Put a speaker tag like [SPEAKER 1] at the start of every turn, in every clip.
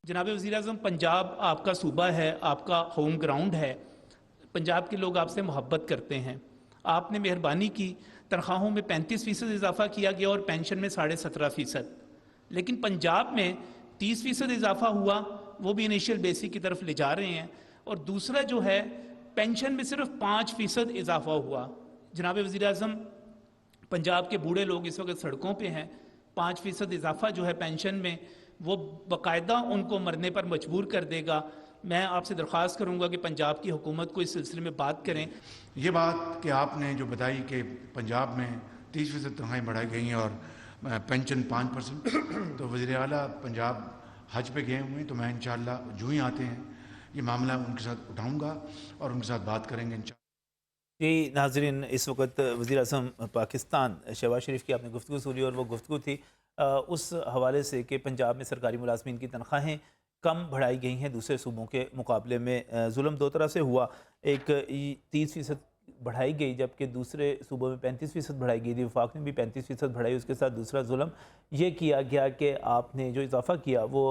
[SPEAKER 1] जनाब वज़ीर-ए-आज़म, पंजाब आपका सूबा है, आपका होम ग्राउंड है। पंजाब के लोग आपसे मोहब्बत करते हैं। आपने मेहरबानी की, तनख्वाहों में 35% इजाफा किया गया और पेंशन में 17.5%। लेकिन पंजाब में 30% इजाफा हुआ, वो भी इनिशियल बेसिक की तरफ ले जा रहे हैं। और दूसरा जो है, पेंशन में सिर्फ 5% इजाफा हुआ। जनाब वज़ीर-ए-आज़म, पंजाब के बूढ़े लोग इस वक्त सड़कों पे हैं। 5% इजाफा जो है पेंशन में, वो बाकायदा उनको मरने पर मजबूर कर देगा। मैं आपसे दरख्वास्त करूंगा कि पंजाब की हुकूमत को इस सिलसिले में बात करें।
[SPEAKER 2] ये बात कि आपने जो बताई कि पंजाब में 30% तनख्वाहें बढ़ाई गई हैं और पेंशन 5%, तो वज़ीर आला पंजाब हज पे गए हुए हैं, तो मैं इंशाअल्लाह जो ही आते हैं ये मामला उनके साथ उठाऊंगा और उनके साथ बात करेंगे इंशाअल्लाह।
[SPEAKER 3] जी नाजरीन, इस वक्त वज़ीर आज़म पाकिस्तान शहबाज शरीफ की आपने गुफ्तगू सुनी और वो गुफ्तगू थी उस हवाले से कि पंजाब में सरकारी मुलाजमीन की तनख्वाहें कम बढ़ाई गई हैं दूसरे सूबों के मुकाबले में। जुल्म दो तरह से हुआ, एक 30% बढ़ाई गई जबकि दूसरे सूबों में 35% बढ़ाई गई थी। वफाक ने भी 35% बढ़ाई, उसके साथ दूसरा जुल्म ये किया गया कि आपने जो इजाफा किया वो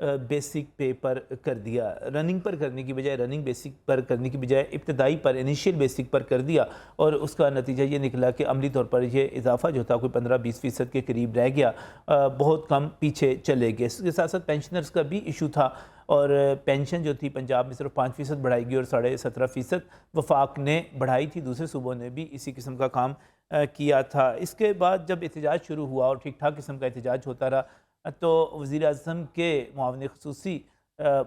[SPEAKER 3] बेसिक पे पर कर दिया, रनिंग पर करने की बजाय, रनिंग बेसिक पर करने की बजाय इब्तदाई पर, इनिशियल बेसिक पर कर दिया। और उसका नतीजा ये निकला कि अमली तौर पर ये इजाफा जो था कोई 15-20% के करीब रह गया, बहुत कम पीछे चले गए। इसके साथ साथ पेंशनर्स का भी इशू था और पेंशन जो थी पंजाब में सिर्फ 5% बढ़ाई गई और 17.5% वफाक ने बढ़ाई थी। दूसरे सूबों ने भी इसी किस्म का काम किया था। इसके बाद जब एहतजाज शुरू हुआ और ठीक ठाक किस्म का एहतजाज होता रहा, तो वज़ीर आज़म के मुआविन ख़ुसूसी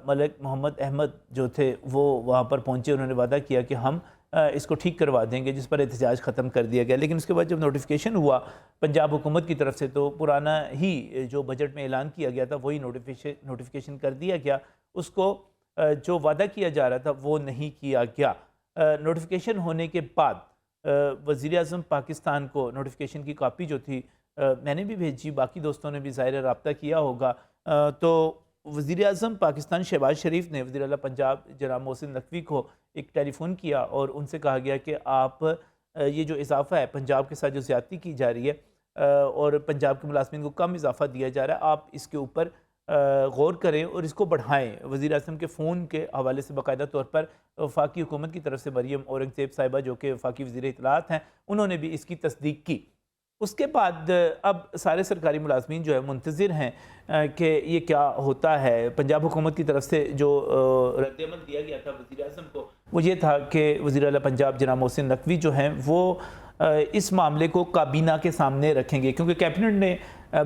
[SPEAKER 3] मलिक मोहम्मद अहमद जो थे वो वहाँ पर पहुँचे। उन्होंने वादा किया कि हम इसको ठीक करवा देंगे, जिस पर एहतजाज ख़त्म कर दिया गया। लेकिन उसके बाद जब नोटिफिकेशन हुआ पंजाब हुकूमत की तरफ से, तो पुराना ही जो बजट में ऐलान किया गया था वही नोटिफिकेशन कर दिया गया। उसको जो वादा किया जा रहा था वो नहीं किया गया। नोटिफिकेशन होने के बाद वज़ीर आज़म पाकिस्तान को नोटिफिकेशन की कापी जो थी मैंने भी भेजी, बाकी दोस्तों ने भी ज़ाहिर रब्ता किया होगा। तो वज़ीर आज़म पाकिस्तान शहबाज शरीफ ने वज़ीर आला पंजाब जनाब मोहसिन नकवी को एक टेलीफ़ोन किया और उनसे कहा गया कि आप ये जो इजाफ़ा है पंजाब के साथ जो ज़्यादती की जा रही है और पंजाब के मुलाज़मीन को कम इजाफ़ा दिया जा रहा है, आप इसके ऊपर गौर करें और इसको बढ़ाएँ। वज़ीर आज़म के फ़ोन के हवाले से बाकायदा तौर पर वफाकी हुकूमत की तरफ से मरियम औरंगज़ेब साहिबा जो कि वफाकी वज़ीर इत्तलाआत हैं, उन्होंने भी इसकी तस्दीक की। उसके बाद अब सारे सरकारी मुलाजमीन जो है मुंतज़िर हैं कि ये क्या होता है। पंजाब हुकूमत की तरफ से जो रद्दअमल दिया गया था वज़ीर आज़म को, वो ये था कि वज़ीर आला पंजाब जनाब मोहसिन नकवी जो हैं वो इस मामले को काबीना के सामने रखेंगे, क्योंकि कैबिनेट ने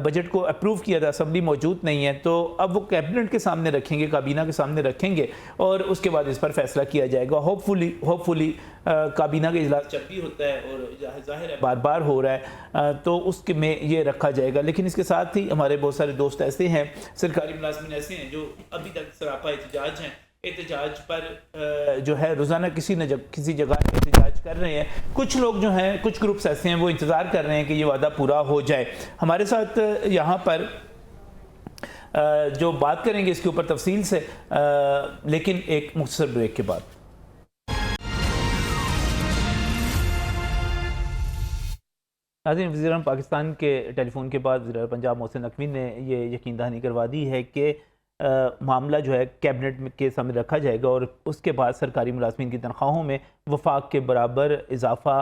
[SPEAKER 3] बजट को अप्रूव किया था, असम्बली मौजूद नहीं है, तो अब वो कैबिनेट के सामने रखेंगे, काबीना के सामने रखेंगे और उसके बाद इस पर फैसला किया जाएगा। होपफुली काबीना का इजलास जब भी होता है और ज़ाहिर है बार बार हो रहा है, तो उसके में ये रखा जाएगा। लेकिन इसके साथ ही हमारे बहुत सारे दोस्त ऐसे हैं, सरकारी मुलाजमीन ऐसे हैं जो अभी तक सरापा एहतजाज हैं, एहतजाज पर जो है रोज़ाना किसी जगह एहतजाज कर रहे हैं। कुछ लोग जो हैं, कुछ ग्रुप्स ऐसे हैं वो इंतज़ार कर रहे हैं कि ये वादा पूरा हो जाए। हमारे साथ यहाँ पर जो बात करेंगे इसके ऊपर तफसील से, लेकिन एक मुख्तसर ब्रेक के बाद। नाज़रीन, वज़ीर पाकिस्तान के टेलीफोन के बाद वज़ीर पंजाब मोहसिन नकवी ने ये यकीन दहानी करवा दी है कि मामला जो है कैबिनेट के सामने रखा जाएगा और उसके बाद सरकारी मुलाजमीन की तनख्वाहों में वफाक के बराबर इजाफा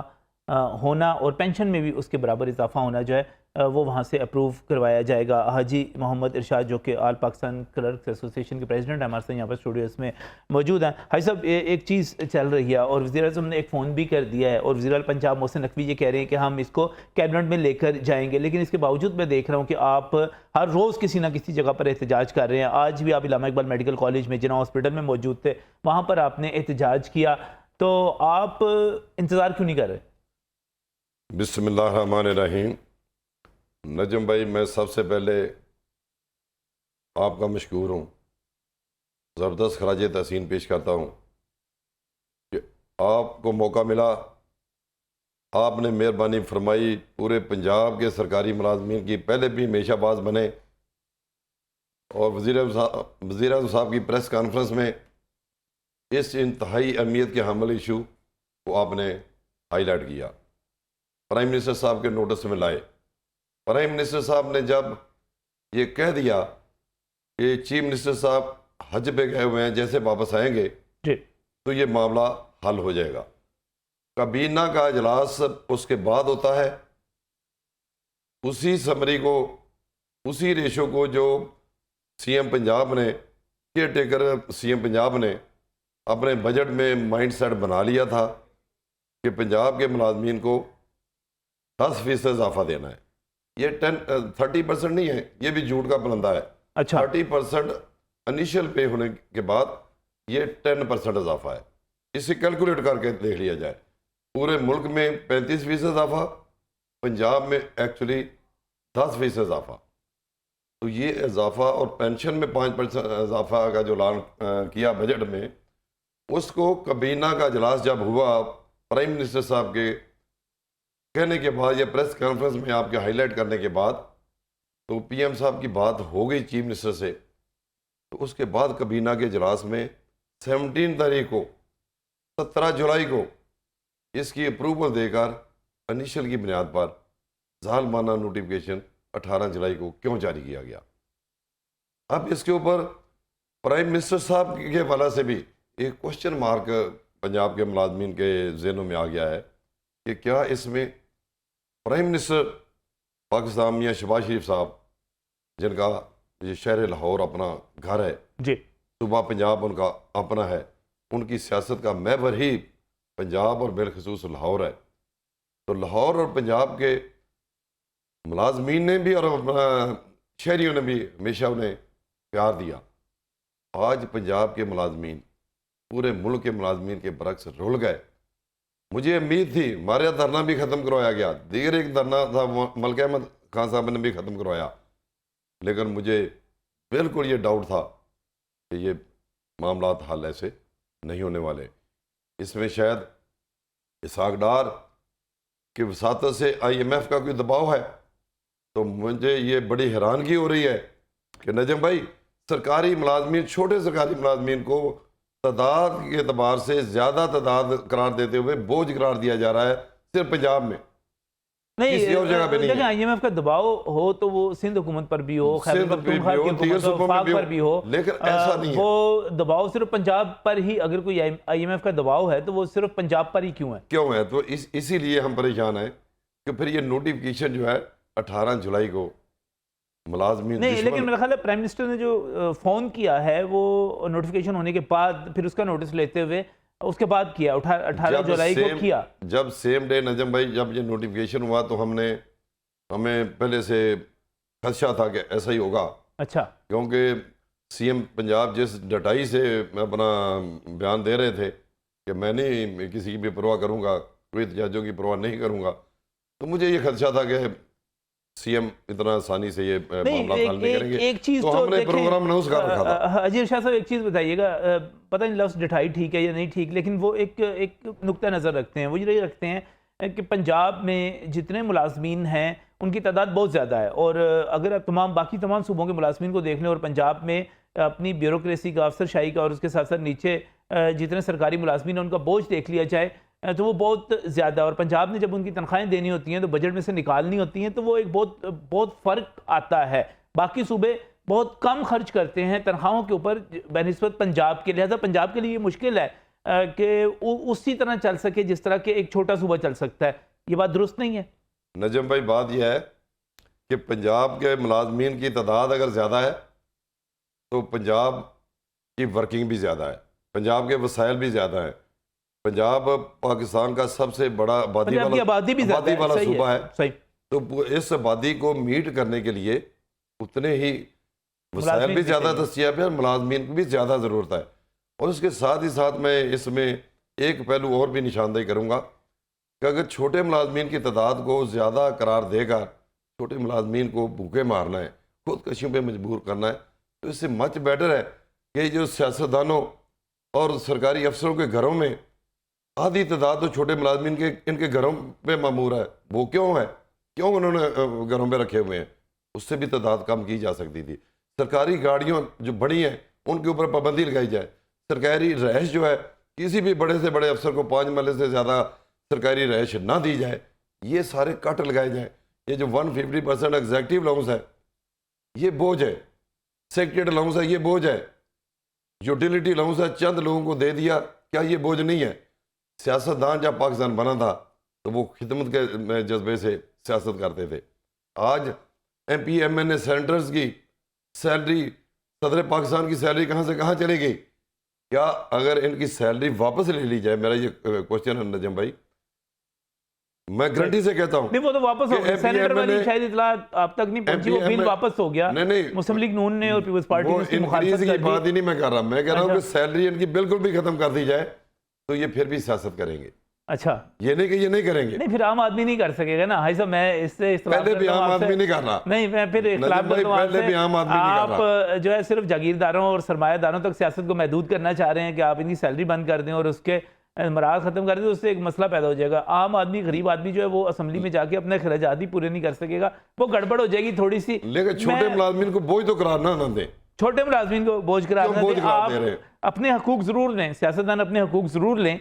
[SPEAKER 3] होना और पेंशन में भी उसके बराबर इजाफा होना जो है वो वहाँ से अप्रूव करवाया जाएगा। हाजी मोहम्मद इरशाद जो कि आल पाकिस्तान क्लर्क्स एसोसिएशन के प्रेसिडेंट हैं, हमारे साथ यहाँ पर स्टूडियोज़ में मौजूद हैं। हाजी साहब, एक चीज़ चल रही है और वज़ीर आज़म ने एक फ़ोन भी कर दिया है और वज़ीर आला पंजाब मोहसिन नकवी ये कह रहे हैं कि हम इसको कैबिनेट में लेकर जाएंगे, लेकिन इसके बावजूद मैं देख रहा हूँ कि आप हर रोज़ किसी ना किसी जगह पर एहतजाज कर रहे हैं। आज भी आप इलामा इकबाल मेडिकल कॉलेज में जिना हॉस्पिटल में मौजूद थे, वहाँ पर आपने एहतजाज किया, तो आप इंतज़ार क्यों नहीं कर रहे?
[SPEAKER 4] बिस्मिल्लाहिर्रहमानिर्रहीम। नजम भाई, मैं सबसे पहले आपका मशकूर हूँ, ज़बरदस्त खराज तहसीन पेश करता हूँ कि आपको मौका मिला, आपने मेहरबानी फरमाई, पूरे पंजाब के सरकारी मुलाजमीन की पहले भी हमेशा बाज बने और वज़ीर आज़म साहब की प्रेस कॉन्फ्रेंस में इस इंतहाई अहमियत के हामिल इशू को आपने हाईलाइट किया, प्राइम मिनिस्टर साहब के नोटिस में लाए। प्राइम मिनिस्टर साहब ने जब ये कह दिया कि चीफ मिनिस्टर साहब हज पे गए हुए हैं, जैसे वापस आएंगे
[SPEAKER 3] जी
[SPEAKER 4] तो ये मामला हल हो जाएगा। काबीना का इजलास उसके बाद होता है, उसी समरी को, उसी रेशो को जो सीएम पंजाब ने, केयर टेकर सीएम पंजाब ने अपने बजट में माइंड सेट बना लिया था कि पंजाब के मुलाजमीन को 10% इजाफा देना है। ये 30% नहीं है, ये भी झूठ का पलंदा है।
[SPEAKER 3] अच्छा
[SPEAKER 4] 30% इनिशियल पे होने के बाद ये 10% इजाफा है। इसे कैलकुलेट करके देख लिया जाए, पूरे मुल्क में 35% इजाफा, पंजाब में एक्चुअली 10% इजाफा। तो ये इजाफा और पेंशन में 5% इजाफा का जो ऐलान किया बजट में, उसको काबीना का इजलास जब हुआ प्राइम मिनिस्टर साहब के कहने के बाद या प्रेस कॉन्फ्रेंस में आपके हाईलाइट करने के बाद, तो पीएम साहब की बात हो गई चीफ मिनिस्टर से, तो उसके बाद काबीना के इजलास में 17 तारीख को, 17 जुलाई को इसकी अप्रूवल देकर इनिशियल की बुनियाद पर जालमाना नोटिफिकेशन 18 जुलाई को क्यों जारी किया गया। अब इसके ऊपर प्राइम मिनिस्टर साहब के हवाले से भी एक क्वेश्चन मार्क पंजाब के मुलाजमीन के जहनों में आ गया है कि क्या इसमें प्राइम मिनिस्टर पाकिस्तान मियां शहबाज शरीफ साहब, जिनका ये शहर लाहौर अपना घर है
[SPEAKER 3] जी,
[SPEAKER 4] सूबा पंजाब उनका अपना है, उनकी सियासत का महवर ही पंजाब और बिलखसूस लाहौर है, तो लाहौर और पंजाब के मुलाजमीन ने भी और अपना शहरियों ने भी हमेशा उन्हें प्यार दिया। आज पंजाब के मुलाजमीन पूरे मुल्क के मुलाजमीन के बरक्स रुल गए। मुझे उम्मीद थी, हमारा धरना भी ख़त्म करवाया गया, दीगर एक धरना था मलिक अहमद खान साहब ने भी ख़त्म करवाया, लेकिन मुझे बिल्कुल ये डाउट था कि ये मामला हल ऐसे नहीं होने वाले। इसमें शायद इसहाक डार की वसातत से IMF का कोई दबाव है। तो मुझे ये बड़ी हैरानगी हो रही है कि नजम भाई, सरकारी मुलाजमीन, छोटे सरकारी मुलाजमीन को तादाद के अतबार से ज़्यादा तादाद करार देते हुए बोझ करार दिया जा रहा है सिर्फ पंजाब में,
[SPEAKER 3] नहीं
[SPEAKER 4] किसी और जगह पे नहीं
[SPEAKER 3] लेकिन
[SPEAKER 4] है।
[SPEAKER 3] IMF का दबाव हो तो वो सिंध हुकूमत पर भी हो, खैबर
[SPEAKER 4] सिंध पे भी
[SPEAKER 3] पख्तूनख्वा
[SPEAKER 4] हो,
[SPEAKER 3] की
[SPEAKER 4] दीगर
[SPEAKER 3] हुकूमत हो,
[SPEAKER 4] सूबों में
[SPEAKER 3] वफाक
[SPEAKER 4] भी हो,
[SPEAKER 3] पर भी हो,
[SPEAKER 4] लेकिन ऐसा नहीं है।
[SPEAKER 3] वो दबाव सिर्फ पंजाब पर ही, अगर कोई IMF का दबाव है तो वो सिर्फ पंजाब पर ही क्यों है?
[SPEAKER 4] क्यों है? तो इसीलिए हम परेशान हैं कि फिर ये नोटिफिकेशन जो है 18 जुलाई को मुलाजमीन
[SPEAKER 3] नहीं, लेकिन मेरा ख्याल है प्राइम मिनिस्टर ने जो फ़ोन किया है वो नोटिफिकेशन होने के बाद, फिर उसका नोटिस लेते हुए उसके बाद किया, 18 जुलाई को किया।
[SPEAKER 4] जब सेम डे नजम भाई, जब ये नोटिफिकेशन हुआ तो हमें पहले से खदशा था कि ऐसा ही होगा।
[SPEAKER 3] अच्छा,
[SPEAKER 4] क्योंकि सीएम पंजाब जिस डटाई से अपना बयान दे रहे थे कि मैं नहीं किसी की भी परवाह करूंगा, कोई एहतजाजों की परवाह नहीं करूंगा, तो मुझे ये खदशा था कि सीएम इतना आसानी से ये मामला हल नहीं करेंगे।
[SPEAKER 3] एक चीज
[SPEAKER 4] तो हमने प्रोग्राम अनाउंस कर रखा था।
[SPEAKER 3] अजीर शाह साहब, एक चीज़ बताइएगा, पता नहीं लफ्ज़ डठाई ठीक है या नहीं ठीक, लेकिन वो एक नुक्ता नज़र रखते हैं, वो ये रखते हैं कि पंजाब में जितने मुलाजमीन हैं उनकी तादाद बहुत ज़्यादा है, और अगर आप बाकी तमाम सूबों के मुलाजमीन को देख लें और पंजाब में अपनी ब्यूरोक्रेसी का, अफसरशाही का, और उसके साथ साथ नीचे जितने सरकारी मुलाजमीन हैं उनका बोझ देख लिया जाए तो वो बहुत ज़्यादा, और पंजाब ने जब उनकी तनख्वाहें देनी होती हैं तो बजट में से निकालनी होती हैं, तो वो एक बहुत फ़र्क आता है। बाकी सूबे बहुत कम खर्च करते हैं तनख्वाहों के ऊपर बनिस्बत पंजाब के, लिहाजा पंजाब के लिए ये मुश्किल है कि उसी तरह चल सके जिस तरह के एक छोटा सूबा चल सकता है। ये बात दुरुस्त नहीं है
[SPEAKER 4] नजम भाई? बात यह है कि पंजाब के मुलाजमीन की तादाद अगर ज़्यादा है तो पंजाब की वर्किंग भी ज़्यादा है, पंजाब के वसाइल भी ज़्यादा हैं। पंजाब पाकिस्तान का सबसे बड़ा आबादी वाला सूबा है,
[SPEAKER 3] सही।
[SPEAKER 4] तो इस आबादी को मीट करने के लिए उतने ही वसाइल भी ज़्यादा दस्तियाब है और मुलाजमीन की भी ज़्यादा ज़रूरत है। और उसके साथ ही साथ मैं इसमें एक पहलू और भी निशानदेही करूँगा कि अगर छोटे मुलाजमीन की तादाद को ज़्यादा करार देकर छोटे मुलाजमीन को भूखे मारना है, खुदकशियों पे मजबूर करना है, तो इससे मच बेटर है कि जो सियासतदानों और सरकारी अफसरों के घरों में आधी तादाद तो छोटे मुलाजमीन के इनके घरों पे मामूर है। वो क्यों है? क्यों उन्होंने घरों पे रखे हुए हैं? उससे भी तादाद कम की जा सकती थी। सरकारी गाड़ियों जो बड़ी हैं उनके ऊपर पाबंदी लगाई जाए। सरकारी रहायश जो है, किसी भी बड़े से बड़े अफसर को 5 मरले से ज़्यादा सरकारी रहायश ना दी जाए। ये सारे कट लगाए जाए। ये जो 150% एग्जेक्टिव लॉन्स है, ये बोझ है। सेक्रेटरी अलाउंस है, ये बोझ है। यूटिलिटी अलाउंस है, चंद लोगों को दे दिया, क्या ये बोझ नहीं है? सियासतदान जब पाकिस्तान बना था तो वो खिदमत के जज्बे से सियासत करते थे। आज MP MNA सेनेटर्स की सैलरी, सदर पाकिस्तान की सैलरी कहाँ से कहाँ चली गई? क्या अगर इनकी सैलरी वापस ले ली जाए, मेरा ये क्वेश्चन है नजम भाई, मैं गारंटी से कहता हूँ
[SPEAKER 3] नहीं, वो तो वापस हो गया। सेनेटर वाली शायद इतला आप तक नहीं पहुंची, वो बिल वापस हो गया।
[SPEAKER 4] नहीं,
[SPEAKER 3] मुस्लिम लीग नून ने और पीपल्स पार्टी
[SPEAKER 4] वो
[SPEAKER 3] ने उसकी
[SPEAKER 4] इंक्रीज
[SPEAKER 3] मुखालफत
[SPEAKER 4] की
[SPEAKER 3] कर दी।
[SPEAKER 4] बात ही नहीं मैं कर रहा, मैं कह रहा हूँ कि
[SPEAKER 3] अच्छा।
[SPEAKER 4] सैलरी इनकी बिल्कुल भी खत्म कर दी जाए तो ये फिर भी सियासत करेंगे।
[SPEAKER 3] अच्छा,
[SPEAKER 4] ये नहीं कि ये नहीं करेंगे।
[SPEAKER 3] नहीं, फिर आम आदमी नहीं कर सकेगा ना भाई साहब। मैं इससे
[SPEAKER 4] पहले भी आम आदमी नहीं कर रहा।
[SPEAKER 3] नहीं, मैं फिर इख्तिलाफ करता हूं
[SPEAKER 4] पहले भी आम आदमी नहीं कर रहा।
[SPEAKER 3] आप जो है सिर्फ जागीरदारों और सरमायादारों तक सियासत को महदूद करना चाह रहे हैं कि आप इनकी सैलरी बंद कर दें और उसके मराज खत्म कर दें, तो उससे एक मसला पैदा हो जाएगा। आम आदमी, गरीब आदमी जो है वो असम्बली में जाके अपने खराजात ही पूरे नहीं कर सकेगा, वो गड़बड़ हो जाएगी थोड़ी सी।
[SPEAKER 4] लेकिन छोटे मुलाजमीन को बोझ तो करार ना दें।
[SPEAKER 3] छोटे मुलाजमीन को बोझ करार
[SPEAKER 4] क्यों
[SPEAKER 3] ना
[SPEAKER 4] बोझ
[SPEAKER 3] दें।
[SPEAKER 4] करार दे रहे हैं?
[SPEAKER 3] आप अपने हकूक जरूर लें, सियासतदान अपने हकूक जरूर लें,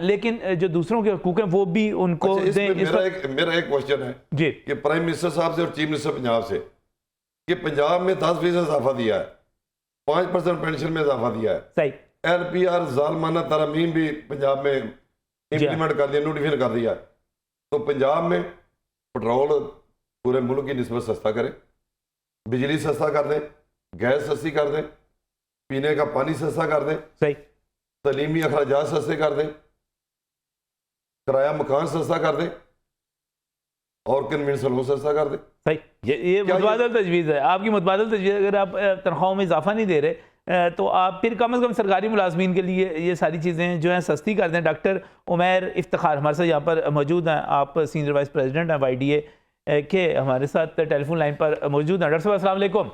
[SPEAKER 3] लेकिन जो दूसरों के हकूक हैं वो भी उनको
[SPEAKER 4] अच्छा,
[SPEAKER 3] दें।
[SPEAKER 4] मेरा एक क्वेश्चन है
[SPEAKER 3] जी,
[SPEAKER 4] कि प्राइम मिनिस्टर साहब से और चीफ मिनिस्टर पंजाब से कि पंजाब में 10% इजाफा दिया है, 5% पेंशन में इजाफा दिया है,
[SPEAKER 3] सही,
[SPEAKER 4] LPR जालमाना तरमीम भी पंजाब में इम्प्लीमेंट कर दिया, नोटिफिकेशन कर दिया। तो पंजाब में पेट्रोल पूरे मुल्क की निस्बत सस्ता करें, बिजली सस्ता कर दें, गैस सस्ती कर दें, पीने का पानी सस्ता कर दें,
[SPEAKER 3] सही,
[SPEAKER 4] तलीमी अखराजात सस्ते कर दें, किराया मकान सस्ता कर दें और कन्वीनियंस लोन सस्ता कर दें।
[SPEAKER 3] सही। ये मुतबादल तजवीज़ है आपकी। मुतबादल तजवीज़, अगर आप तनख्वाहों में इजाफा नहीं दे रहे तो आप फिर कम से कम सरकारी मुलाजमीन के लिए ये सारी चीज़ें जो हैं सस्ती कर दें। डॉक्टर उमैर इफ्तिखार हमारे साथ यहाँ पर मौजूद हैं, आप सीनियर वाइस प्रेसिडेंट हैं YDA के, हमारे साथ टेलीफोन लाइन पर मौजूद हैं। डॉक्टर साहब अस्सलाम वालेकुम।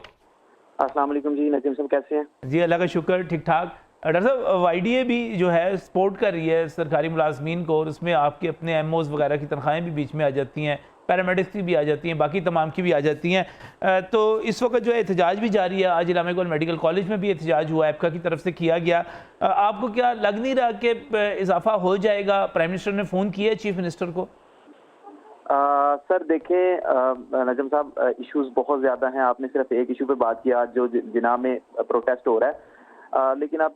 [SPEAKER 5] अस्सलाम वालेकुम जी, नजीम साहब कैसे हैं?
[SPEAKER 3] जी अल्लाह का शुक्र, ठीक ठाक। डॉक्टर साहब, YDA भी जो है सपोर्ट कर रही है सरकारी मुलाजमीन को, और उसमें आपके अपने MOs वगैरह की तनख्वाहें भी बीच में आ जाती हैं, पैरामेडिक्स की भी आ जाती हैं, बाकी तमाम की भी आ जाती हैं। तो इस वक्त जो है एहतजाज भी जारी है। आज इलामा इकबाल मेडिकल कॉलेज में भी एहतजाज हुआ, एप्का की तरफ से किया गया। आपको क्या लग नहीं रहा कि इजाफा हो जाएगा? प्राइम मिनिस्टर ने फ़ोन किया है चीफ मिनिस्टर को?
[SPEAKER 5] सर देखें नजम साहब, इश्यूज बहुत ज़्यादा हैं। आपने सिर्फ एक इशू पे बात किया आज जो जिना में प्रोटेस्ट हो रहा है, लेकिन अब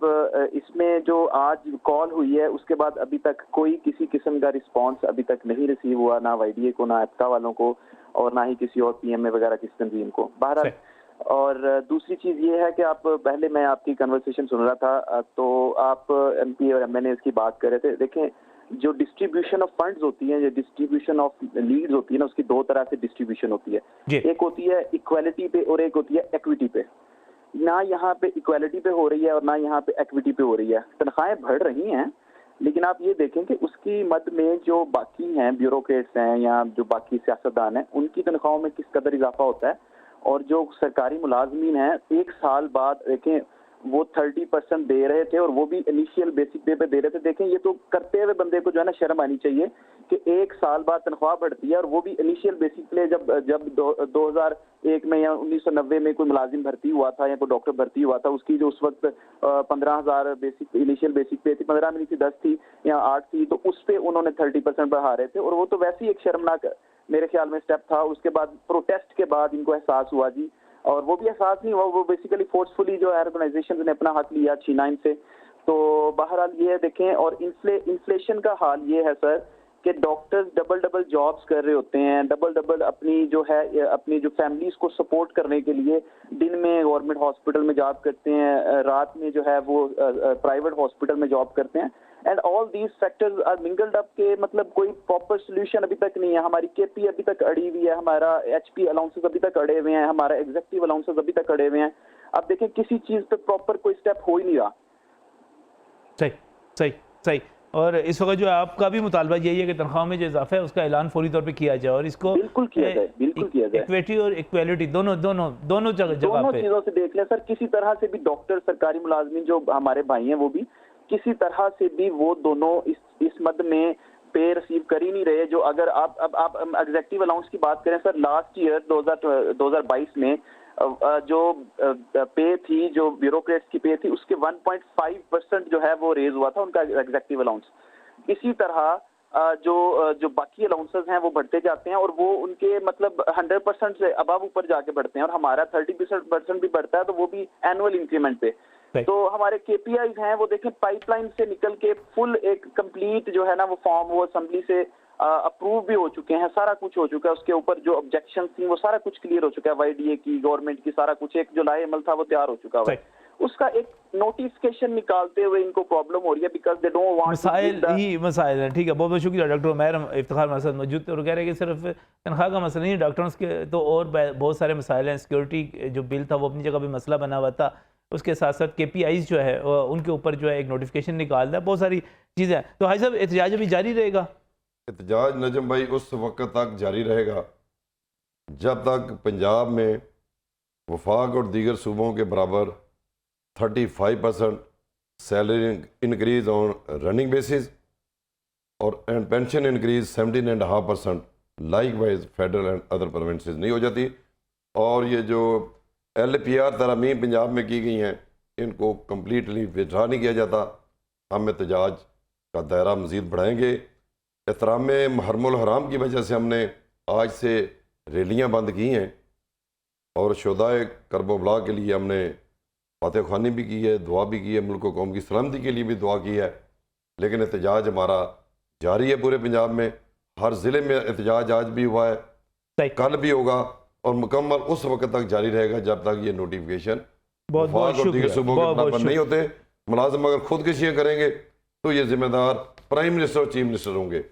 [SPEAKER 5] इसमें जो आज कॉल हुई है उसके बाद अभी तक कोई किसी किस्म का रिस्पांस अभी तक नहीं रिसीव हुआ, ना YDA को, ना एप्का वालों को, और ना ही किसी और PMA वगैरह किसी तंजीम को। बहरहाल, और दूसरी चीज़ ये है कि आप पहले मैं आपकी कन्वर्सेशन सुन रहा था तो आप MP और MNA की बात कर रहे थे। देखें, जो डिस्ट्रीब्यूशन ऑफ फंड्स होती है, जो डिस्ट्रीब्यूशन ऑफ लीड्स होती है ना, उसकी दो तरह से डिस्ट्रीब्यूशन होती है। एक होती है इक्वालिटी पे और एक होती है एक्विटी पे। ना यहाँ पे इक्वालिटी पे हो रही है और ना यहाँ पे एक्विटी पे हो रही है। तनख्वाहें बढ़ रही हैं, लेकिन आप ये देखें कि उसकी मद में जो बाकी हैं, ब्यूरोक्रेट्स हैं या जो बाकी सियासतदान हैं, उनकी तनख्वाहों में किस कदर इजाफा होता है। और जो सरकारी मुलाजमीन हैं, एक साल बाद देखें वो 30% दे रहे थे, और वो भी इनिशियल बेसिक पे दे रहे थे। देखें, ये तो करते हुए बंदे को जो है ना शर्म आनी चाहिए कि एक साल बाद तनख्वाह बढ़ती है, और वो भी इनिशियल बेसिक पे। जब 2001 में या 1990 में कोई मुलाजिम भर्ती हुआ था या कोई डॉक्टर भर्ती हुआ था, उसकी जो उस वक्त 15,000 बेसिक इनिशियल बेसिक पे थी, 15 में नहीं थी, 10 थी या 8 थी, तो उस पे उन्होंने 30% बढ़ा रहे थे। और वो तो वैसे ही एक शर्मनाक मेरे ख्याल में स्टेप था। उसके बाद प्रोटेस्ट के बाद इनको एहसास हुआ जी, और वो भी एहसास नहीं हुआ, वो बेसिकली फोर्सफुली जो ऑर्गेनाइजेशन ने अपना हक लिया छीना इनसे। तो बहरहाल ये देखें, और इन्फ्लेशन का हाल ये है सर कि डॉक्टर्स डबल जॉब्स कर रहे होते हैं, डबल अपनी जो है अपनी जो फैमिलीज को सपोर्ट करने के लिए दिन में गवर्नमेंट हॉस्पिटल में जॉब करते हैं, रात में जो है वो प्राइवेट हॉस्पिटल में जॉब करते हैं। And all these factors are mingled up के मतलब कोई प्रॉपर सोल्यूशन अभी तक नहीं है। हमारी KP अभी तक अड़ी हुई है, हमारा HP अलाउंसेस अभी तक अड़े हुए हैं, हमारा एग्जेक्टिव अलाउंसेस अभी तक अड़े हुए हैं। अब देखें, किसी चीज पे प्रॉपर कोई स्टेप हो ही नहीं रहा।
[SPEAKER 3] सही सही सही। और इस वक्त जो आपका भी मुतालबा यही है कि तनख्वाह में जो इजाफा है उसका ऐलान फौरी तौर पे किया जाए, और इसको
[SPEAKER 5] बिल्कुल किया जाए, बिल्कुल किया जाए।
[SPEAKER 3] इक्विटी और इक्वालिटी दोनों
[SPEAKER 5] चीजों से देख लें सर। किसी तरह से भी डॉक्टर, सरकारी मुलाजमीन जो हमारे भाई हैं, वो भी किसी तरह से भी वो दोनों इस मद में पे रिसीव कर ही नहीं रहे। जो अगर आप एग्जेक्टिव अलाउंस की बात करें सर, लास्ट ईयर 2022 में जो पे थी, जो ब्यूरोक्रेट्स की पे थी, उसके 1.5% जो है वो रेज हुआ था उनका एग्जेक्टिव अलाउंस। इसी तरह जो बाकी अलाउंसेस हैं वो बढ़ते जाते हैं और वो उनके मतलब 100% से अबव ऊपर जाके बढ़ते हैं, और हमारा 30% भी बढ़ता है, तो वो भी एनुअल इंक्रीमेंट पे। तो हमारे केपीआईज हैं वो देखें पाइपलाइन से निकल के फुल एक कंप्लीट जो है ना वो फॉर्म वो असेंबली से अप्रूव भी हो चुके हैं, सारा कुछ हो चुका है। उसके ऊपर जो ऑब्जेक्शन थी वो सारा कुछ क्लियर हो चुका है, वाईडीए की, गवर्नमेंट की, सारा कुछ। एक जो लाए अमल था वो तैयार हो चुका है। उसका एक नोटिफिकेशन निकालते हुए इनको प्रॉब्लम हो रही है, बिकॉज दे डोंट वांट
[SPEAKER 3] मसाइल ही मसाइल हैं। ठीक है, बहुत बहुत शुक्रिया डॉक्टर उमैर इफ्तिखार हमारे साथ मौजूद थे और कह रहे हैं कि सिर्फ तनख्वाह का मसला नहीं है, डॉक्टर्स के तो और बहुत सारे मसाइल हैं। सिक्योरिटी जो बिल था वो अपनी जगह भी मसला बना हुआ था, उसके साथ साथ केपीआईज जो है उनके ऊपर जो है एक नोटिफिकेशन निकालना है, बहुत सारी चीज़ें हैं। तो हाई साहब एहतजाज अभी जारी रहेगा?
[SPEAKER 4] एहतजाज नजम भाई उस वक्त तक जारी रहेगा जब तक पंजाब में वफाक और दीगर सूबों के बराबर 35% salary increase on running basis और and pension increase 17.5% likewise federal and other provinces नहीं हो जाती। और ये जो LPR तरमीम पंजाब में की गई हैं इनको कम्प्लीटली विड्रा नहीं किया जाता। हम एहतजाज का दायरा मज़ीद बढ़ाएंगे। एहतराम मुहर्रमुल हराम की वजह से हमने आज से रैलियाँ बंद की हैं और शुहदाए करबला के लिए हमने फातह ख़्वानी भी की है, दुआ भी की है, मुल्क व कौम की सलामती के लिए भी दुआ की है। लेकिन एहतजाज हमारा जारी है पूरे पंजाब में, हर ज़िले में एहतजाज आज भी हुआ है, कल भी होगा और मुकम्मल उस वक्त तक जारी रहेगा जब तक ये नोटिफिकेशन और दीगर सूबों के बराबर नहीं होते। मुलाजिम अगर खुदकशियाँ करेंगे तो ये जिम्मेदार प्राइम मिनिस्टर और चीफ मिनिस्टर होंगे।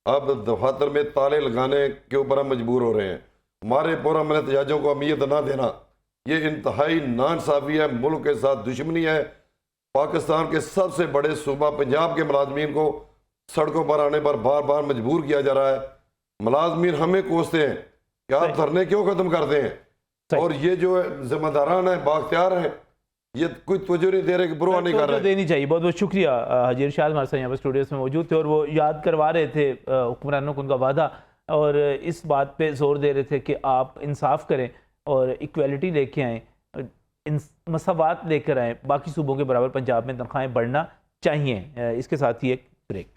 [SPEAKER 4] अब दफातर में ताले लगाने के ऊपर हम मजबूर हो रहे हैं। हमारे पुरअमन एहतजाजों को अहमियत ना देना ये इंतहाई नाइंसाफ़ी है, मुल्क के साथ दुश्मनी है। पाकिस्तान के सबसे बड़े सूबा पंजाब के मुलाजमीन को सड़कों पर आने पर बार बार मजबूर किया जा रहा है। मुलाजमीन हमें कोसते हैं कि आप धरने क्यों ख़त्म करते हैं, और ये जो जिम्मेदारान है बाख्तियार हैं ये कोई तवज्जो नहीं दे रहे कि बुरा नहीं कर रहे।
[SPEAKER 3] देनी चाहिए। बहुत बहुत शुक्रिया। हाजी इरशाद हमारे साथ यहाँ पर स्टूडियोज़ में मौजूद थे और वो याद करवा रहे थे हुक्मरानों को उनका वादा, और इस बात पे जोर दे रहे थे कि आप इंसाफ करें और इक्वलिटी लेके आएँ, मसावात लेकर आएँ, बाकी सूबों के बराबर पंजाब में तनख्वाहें बढ़ना चाहिए। इसके साथ ही एक ब्रेक।